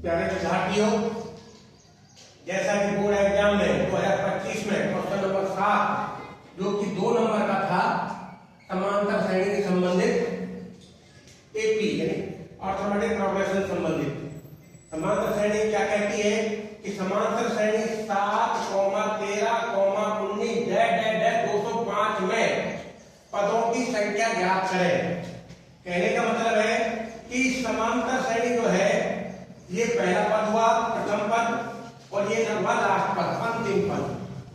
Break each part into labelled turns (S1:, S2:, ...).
S1: प्यारे विद्यार्थियों, जैसा कि बोर्ड एग्जाम में 2025 में क्वेश्चन नंबर 7 जो कि 2 नंबर का था, समांतर श्रेणी से संबंधित एपी यानी अर्थमेटिक प्रोग्रेशन संबंधित समांतर श्रेणी क्या कहती है कि समांतर श्रेणी 7, 13, 19 205 में पदों की संख्या ज्ञात करें। कहने का मतलब है कि समांतर श्रेणी जो है ये पहला पद हुआ, प्रथम पद, और ये हुआ लास्ट पद, अंतिम पद।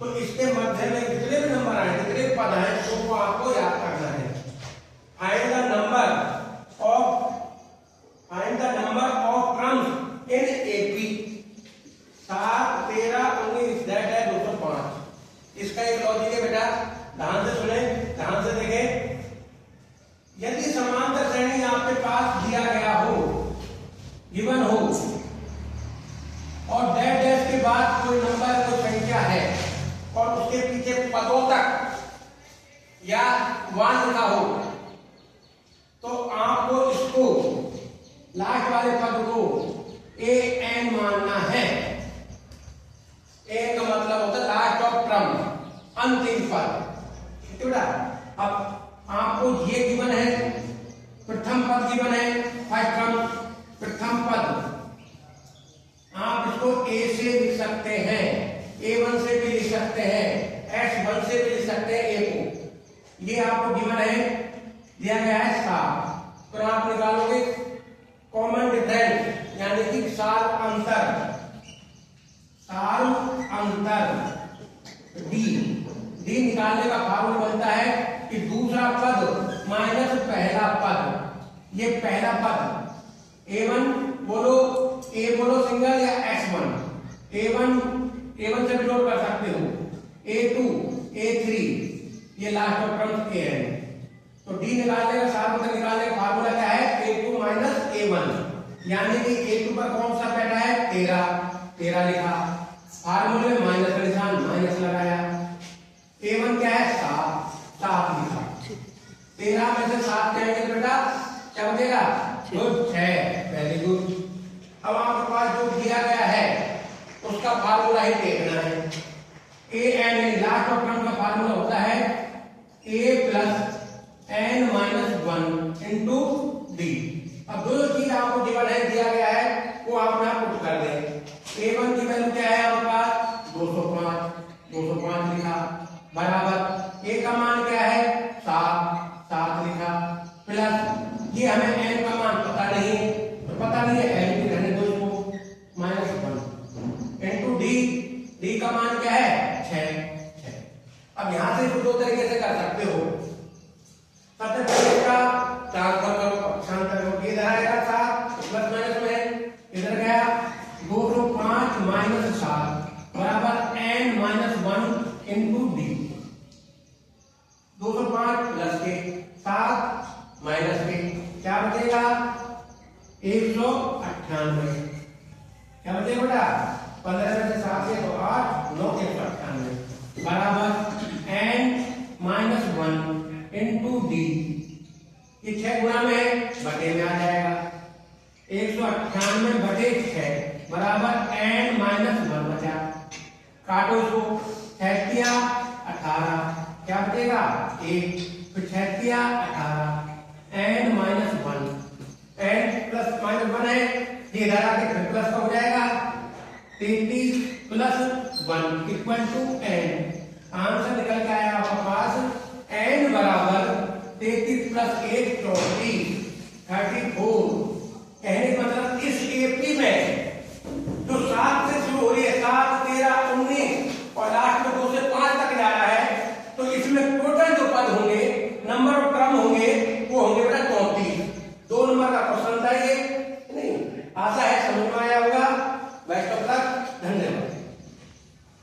S1: तो इसके मध्य में जितने भी नंबर आए, जितने पद आए, उनको आपको याद करना है। Find the number of terms in AP 7, 13, 19 205। इसका एक लॉजिक है बेटा, ध्यान से सुने, ध्यान से देखें। यदि समांतर श्रेणी आपके पास दिया गया हो, गिवन हो, और डैश के बाद कोई नंबर, कोई संख्या है और उसके पीछे पदों तक या 1 लिखा हो, तो आपको इसको लास्ट वाले पद को ए एन मानना है। ए का मतलब होता है लास्ट ऑफ टर्म, अंतिम पद। ठीक है बेटा, अब आपको ये गिवन है, प्रथम पद गिवन है, फर्स्ट टर्म प्रथम पद, आप इसको ए से लिख सकते हैं, A1 से भी लिख सकते हैं, S1 से भी लिख सकते हैं ए को। ये आपको गिवन है, दिया गया है 7। फिर आप निकालोगे कॉमन डिफरेंस यानी कि सार अंतर डी निकालने का फॉर्मूला बनता है कि दूसरा पद माइनस पहला पद। ये पहला पद A1 बोलो, A बोलो सिंगल या S1, A1 से भी जोड़ कर सकते हो, A2, A3, ये लास्ट ऑफ टर्म्स ए है। तो डी निकालने का सार निकालने का फार्मूला क्या है, A2 माइनस A1, यानी कि A2 पर कौन सा बैठा है, 13 लिखा, फार्मूले में माइनस का निशान, माइनस लगाया। A1 क्या है, 7 लिखा। 13 में से 7 जाएंगे बेटा, क्या बचेगा, 6। Very good. अब आपके पास जो दिया गया है उसका फार्मूला ही देखना है। A n last of term का फार्मूला होता है a plus n minus 1 into d. अब दोनों चीज आपको गिवन है, दिया गया है, वो आप यहाँ पुट कर दें। A1 की वैल्यू क्या है आपके पास, 205 लिखा, बराबर ए का मान क्या है, 7 लिखा, प्लस ये हमें एन का मान पता नहीं है, तो पता नहीं है एन की रहने दो इसको, -1 इंटू डी का मान क्या है, 6। अब यहां से इसको 2 तरीके से कर सकते हो। सबसे पहले इसका ट्रांसफर करो, पक्षांतर करो, इधर आएगा 7 प्लस माइनस में, इधर गया 205 माइनस 7 बराबर n minus 1 into d. 205 plus के 7 माइनस के क्या बचेगा, 198। क्या बचेगा बेटा, 15 में से 7 से तो 8, 9 198 बराबर एन माइनस 1 इंटू डी। ये 6 गुना में बटे में आ जाएगा, 198 बटे 6 बराबर एन माइनस 1 बचा। काटो इसको, 6 18, क्या बचेगा 1, फिर 6 18 n minus 1, n plus minus 1 है, ये इधर आके फिर प्लस का हो जाएगा, 33 plus 1 equal to n. Answer निकल के आया आपका